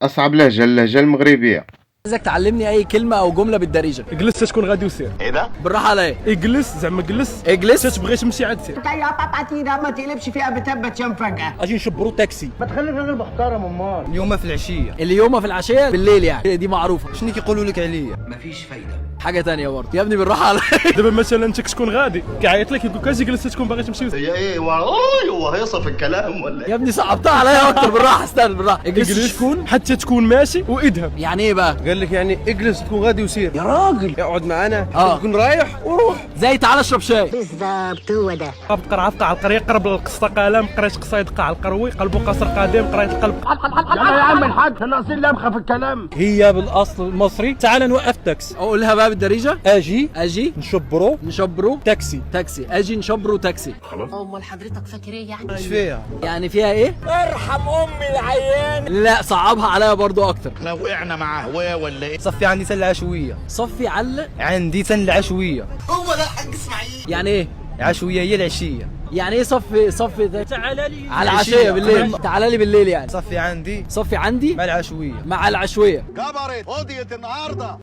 أصعب لهجة اللهجة المغربية. عايزك تعلمني اي كلمه او جمله بالدارجه. اجلس تكون غادي وسير. ايه ده؟ بالراحه عليا. اجلس زعما جلس. اجلس تبغي تمشي عاد سير. يا باباتينا ما تقلبش فيها بتبت يوم فجأة. اجي نشبرو تاكسي. ما تخلي الراجل محترم امال. اليوم في العشيه. اليوم في العشيه بالليل يعني دي معروفه. شنو كيقولوا لك عليا؟ مفيش فايدة. حاجه تانية برضه يا ابني بالراحه عليا. دابا مثلا انت كتكون غادي كيعيط لك يقول لك اجي جلس تكون باغي تمشي وسير. هي ايه هو هيصف في الكلام ولا يا ابني صعبتها عليا اكتر. بالراحه استنى بالراحه. اجلس شكون حتى تكون ماشي وادهم. يعني ايه بقى؟ قال لك يعني اجلس تكون غادي وسير. يا راجل. اقعد معانا اه تكون رايح وروح. زي تعال اشرب شاي. بالظبط هو ده. بقى عفقه على القريه قرب للقصه قلم قريت قصايد قاع القروي قلبه قصر قادم قريت القلب. يلا يا عم الحاج احنا ناقصين لمخة في الكلام. هي بالاصل المصري تعال نوقف تاكسي. اقولها بقى بالدارجه. اجي نشبرو تاكسي. اجي نشبرو تاكسي. امال حضرتك فاكر ايه يعني؟ ايش فيها؟ يعني فيها ايه؟ ارحم امي العيان. لا صعبها عليا برضو اكتر. احنا وقعنا مع هواه ولا ايه؟ صفي عندي سله عشويه. صفي علق. عندي سله عشويه. هو ده حاج اسماعيل. يعني ايه؟ عشويه هي العشيه. يعني ايه صفي ده؟ تعال لي على العشيه بالليل. تعالى لي بالليل يعني. صفي عندي صفي عندي مع العشويه. مع العشويه. كبرت قضية النهارده.